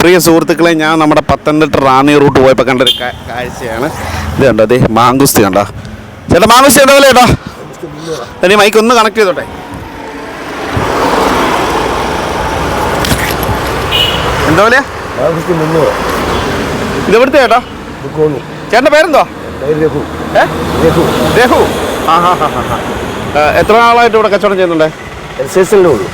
പ്രിയ സുഹൃത്തുക്കളെ, ഞാൻ നമ്മുടെ പത്തനംതിട്ട റാന്നി റൂട്ട് പോയപ്പോൾ കണ്ടൊരു കാഴ്ചയാണ്. ഇത് കണ്ടോ, അതെ മാങ്കുസ്തി കണ്ടോ ചേട്ടാ? മാങ്കുസ്തി എന്താ വില ചേട്ടാ? ഇനി മൈക്ക് ഒന്ന് കണക്ട് ചെയ്തോട്ടെ. എന്താ വില? ഇതെവിടുത്തെ ചേട്ടാ? ചേട്ടൻ്റെ പേരെന്തോ? രഘു. ആ ഹാ ഹാ ഹാ. എത്ര നാളായിട്ട് ഇവിടെ കച്ചവടം ചെയ്യുന്നുണ്ട്? സീസണിലേ ഉള്ളൂ.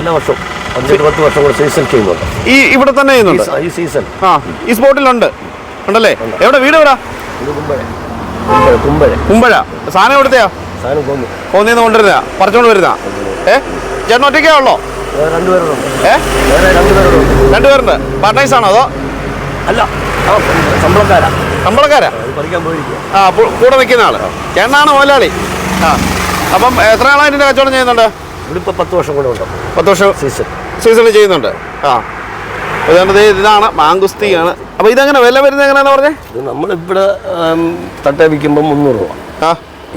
എല്ലാ വർഷവും 5-10 വർഷം കൂടെ സീസൺ ചെയ്യുന്നുണ്ട്. ഈ ഇവിടെ തന്നെ ചെയ്യുന്നുണ്ട് ഈ സീസൺ? ആ, ഈ സ്പോട്ടിലുണ്ട് ഉണ്ടല്ലേ? എവിടെ വീട്? എവിടാ? കുമ്പഴ. സാധനം എവിടുത്തെയാ? കോന്നിന്ന് കൊണ്ടുവരുന്ന പറിച്ചോണ്ട് വരുന്ന? ചേട്ടൻ ഒറ്റയ്ക്കേ ഉള്ളോ? രണ്ടുപേരുണ്ട്. പാർട്ട്നേഴ്സ് ആണോ അതോ? അല്ല, ശമ്പളക്കാരാ. ആ, കൂടെ നിൽക്കുന്ന ആള് ചേട്ടനാണ് മുതലാളി. ആ, അപ്പം എത്ര നാളായിട്ട് ഇതിന്റെ കച്ചവടം ചെയ്യുന്നുണ്ട്? ഇവിടെ ഇപ്പോൾ 10 വർഷം കൂടെ ഉണ്ട്. 10 വർഷം സീസണിൽ ചെയ്യുന്നുണ്ട്. ആ, അതുകൊണ്ട് ഇതാണ് മാങ്കുസ്തിയാണ്. അപ്പൊ ഇതെങ്ങനെ വില വരുന്നത് എങ്ങനെയാന്ന് പറഞ്ഞേ? ഇത് നമ്മളിവിടെ തട്ട വിൽക്കുമ്പോൾ 300 രൂപ. ആ,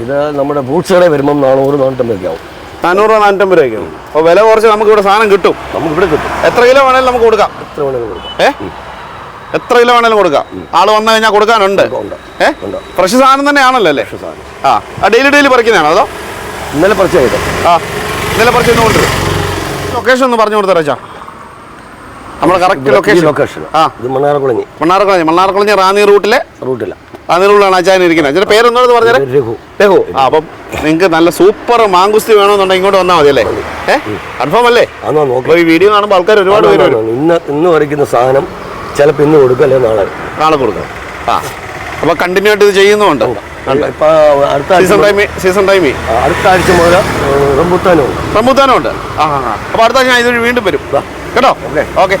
ഇത് നമ്മുടെ ഫ്രൂട്ട്സ് കടയിൽ വരുമ്പോൾ 400-450 ആവും. 400-450 രൂപയ്ക്കാവും. അപ്പോൾ വില കുറച്ച് നമുക്ക് ഇവിടെ സാധനം കിട്ടും. നമുക്കിവിടെ കിട്ടും. എത്ര കിലോ വേണേലും നമുക്ക് കൊടുക്കാം. എത്ര വേണേലും കൊടുക്കാം. എത്ര കിലോ വേണേലും കൊടുക്കാം. ആള് വന്നു കഴിഞ്ഞാൽ കൊടുക്കാനുണ്ട്. ഫ്രഷ് സാധനം തന്നെയാണല്ലോ അല്ലേ? ആ, ഡെയിലി പറിക്കുന്നതാണോ അതോ? ഇന്നലെ പറിച്ച ചെയ്തോ? ആ, ഇന്നലെ പറിച്ചൊന്ന് കൊണ്ടുവരും. ലൊക്കേഷൻ ഒന്ന് പറഞ്ഞു കൊടുത്തോ റച്ചാ? നമ്മുടെ കറക്റ്റ് ലൊക്കേഷൻ. ആ, ഇത് മണ്ണാർക്കുളഞ്ഞി റാന്നി റൂട്ടില്ല. റാന്നി റൂട്ടിലാണ് അച്ചായൻ ഇരിക്കുന്നത്. അതിന്റെ പേരൊന്നും പറഞ്ഞാൽ രഘു. ആ, അപ്പം നിങ്ങൾക്ക് നല്ല സൂപ്പർ മാങ്കുസ്തി വേണമെന്നുണ്ടെങ്കിൽ ഇങ്ങോട്ട് വന്നാൽ മതി അല്ലേ? കൺഫേം അല്ലേ? ഈ വീഡിയോ കാണുമ്പോൾ ആൾക്കാർ ഒരുപാട് പേര് വരും. ഇന്ന് വരയ്ക്കുന്ന സാധനം ചിലപ്പോൾ ഇന്ന് കൊടുക്കുക, അല്ലെങ്കിൽ നാളെ കൊടുക്കുക. ആ, അപ്പൊ കണ്ടിന്യൂ ആയിട്ട് ഇത് ചെയ്യുന്നുണ്ട്. സീസൺ ടൈമിൽ അടുത്ത ആഴ്ച മുതൽ റംബുത്താനും ഉണ്ട്. ആ, അപ്പൊ അടുത്ത ആഴ്ച ഞാൻ ഇതൊരു വീണ്ടും വരും കേട്ടോ. ഓക്കെ.